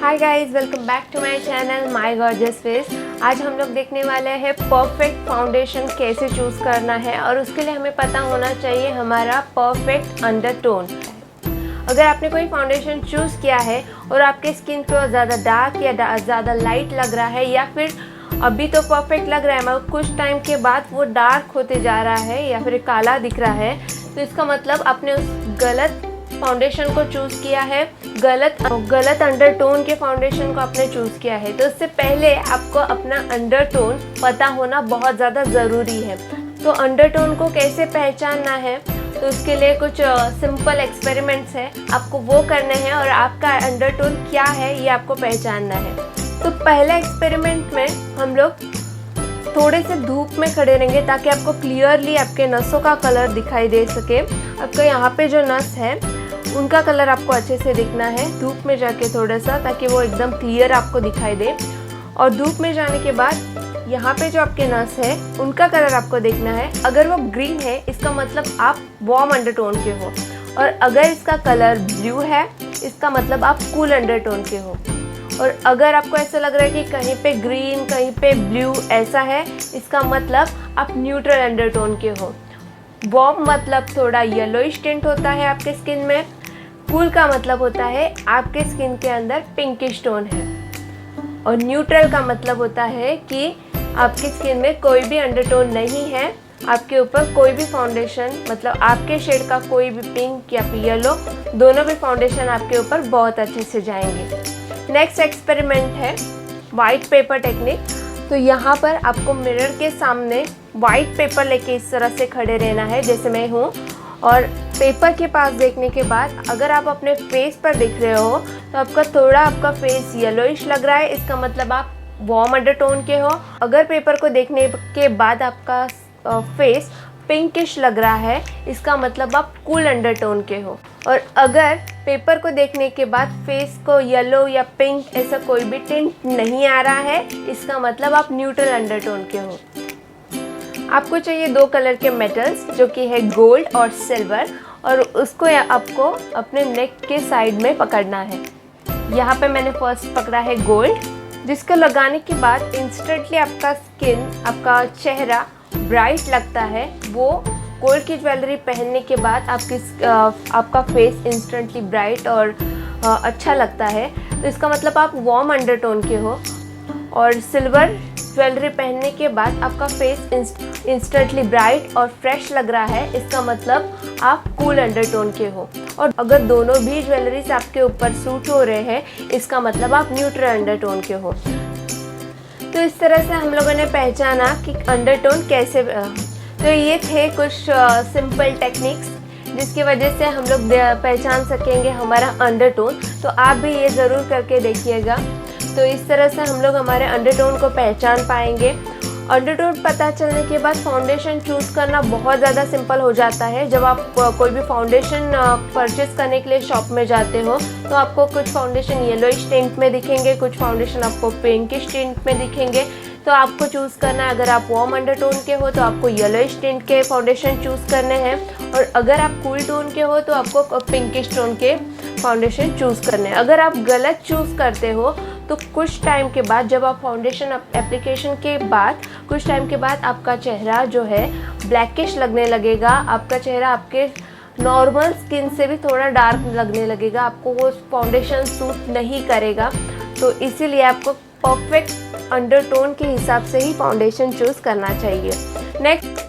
Hi guys, welcome back to my channel my gorgeous face. आज हम लोग देखने वाले हैं परफेक्ट फाउंडेशन कैसे चूज़ करना है और उसके लिए हमें पता होना चाहिए हमारा परफेक्ट अंडरटोन। अगर आपने कोई फाउंडेशन चूज़ किया है और आपके स्किन को ज़्यादा डार्क या ज़्यादा लाइट लग रहा है या फिर अभी तो परफेक्ट लग रहा है मगर कुछ टाइम के बाद वो डार्क होते जा रहा है या फिर काला दिख रहा है, तो इसका मतलब आपने उस गलत फाउंडेशन को चूज़ किया है, गलत अंडरटोन के फाउंडेशन को आपने चूज़ किया है। तो इससे पहले आपको अपना अंडरटोन पता होना बहुत ज़्यादा ज़रूरी है। तो अंडरटोन को कैसे पहचानना है, तो उसके लिए कुछ सिंपल एक्सपेरिमेंट्स है, आपको वो करने हैं और आपका अंडरटोन क्या है ये आपको पहचानना है। तो पहले एक्सपेरिमेंट में हम लोग थोड़े से धूप में खड़े रहेंगे ताकि आपको क्लियरली आपके नसों का कलर दिखाई दे सके। आपका यहाँ पे जो नस है उनका कलर आपको अच्छे से दिखना है धूप में जाके थोड़ा सा, ताकि वो एकदम क्लियर आपको दिखाई दे। और धूप में जाने के बाद यहाँ पे जो आपके नस है उनका कलर आपको देखना है। अगर वो ग्रीन है इसका मतलब आप वार्म अंडरटोन के हो, और अगर इसका कलर ब्लू है इसका मतलब आप कूल अंडरटोन के हो। और अगर आपको ऐसा लग रहा है कि कहीं पे ग्रीन कहीं पे ब्लू ऐसा है, इसका मतलब आप न्यूट्रल अंडरटोन के हो। वार्म मतलब थोड़ा येलोइश टिंट होता है आपके स्किन में, कूल का मतलब होता है आपके स्किन के अंदर पिंकिश टोन है, और न्यूट्रल का मतलब होता है कि आपकी स्किन में कोई भी अंडरटोन नहीं है, आपके ऊपर कोई भी फाउंडेशन मतलब आपके शेड का कोई भी पिंक या फिर येलो दोनों भी फाउंडेशन आपके ऊपर बहुत अच्छे से जाएंगे। नेक्स्ट एक्सपेरिमेंट है वाइट पेपर टेक्निक। तो यहाँ पर आपको मिरर के सामने वाइट पेपर लेके इस तरह से खड़े रहना है जैसे मैं हूँ, और पेपर के पास देखने के बाद अगर आप अपने फेस पर दिख रहे हो तो आपका फेस येलोइश लग रहा है, इसका मतलब आप वार्म अंडरटोन के हो। अगर पेपर को देखने के बाद आपका फेस पिंकिश लग रहा है इसका मतलब आप कूल अंडरटोन के हो। और अगर पेपर को देखने के बाद फेस को येलो या पिंक ऐसा कोई भी टिंट नहीं आ रहा है, इसका मतलब आप न्यूट्रल अंडरटोन के हो। आपको चाहिए दो कलर के मेटल्स जो कि है गोल्ड और सिल्वर, और उसको आपको अपने नेक के साइड में पकड़ना है। यहाँ पे मैंने फर्स्ट पकड़ा है गोल्ड, जिसको लगाने के बाद इंस्टेंटली आपका स्किन आपका चेहरा ब्राइट लगता है। वो गोल्ड की ज्वेलरी पहनने के बाद आपका फेस इंस्टेंटली ब्राइट और अच्छा लगता है, तो इसका मतलब आप वार्म अंडरटोन के हो। और सिल्वर ज्वेलरी पहनने के बाद आपका फेस इंस्टेंटली ब्राइट और फ्रेश लग रहा है, इसका मतलब आप कूल अंडरटोन के हो। और अगर दोनों भी ज्वेलरीज आपके ऊपर सूट हो रहे हैं, इसका मतलब आप न्यूट्रल अंडरटोन के हो। तो इस तरह से हम लोगों ने पहचाना कि अंडरटोन कैसे। तो ये थे कुछ सिंपल टेक्निक्स जिसकी वजह से हम लोग पहचान सकेंगे हमारा अंडरटोन। तो आप भी ये ज़रूर करके देखिएगा। तो इस तरह से हम लोग हमारे अंडरटोन को पहचान पाएंगे। अंडरटोन पता चलने के बाद फाउंडेशन चूज़ करना बहुत ज़्यादा सिंपल हो जाता है। जब आप कोई भी फाउंडेशन परचेस करने के लिए शॉप में जाते हो तो आपको कुछ फाउंडेशन येलोइश टिंट में दिखेंगे, कुछ फाउंडेशन आपको पिंकिश टिंट में दिखेंगे। तो आपको चूज़ करना है, अगर आप वार्म अंडरटोन के हो तो आपको येलोइश टिंट के फाउंडेशन चूज़ करने हैं, और अगर आप कूल टोन के हो तो आपको पिंकिश टोन के फाउंडेशन चूज़ करने हैं। अगर आप गलत चूज़ करते हो तो कुछ टाइम के बाद, जब आप फाउंडेशन एप्लीकेशन के बाद कुछ टाइम के बाद आपका चेहरा जो है ब्लैकिश लगने लगेगा। आपका चेहरा आपके नॉर्मल स्किन से भी थोड़ा डार्क लगने लगेगा, आपको वो फाउंडेशन सूट नहीं करेगा। तो इसीलिए आपको परफेक्ट अंडरटोन के हिसाब से ही फाउंडेशन चूज़ करना चाहिए। नेक्स्ट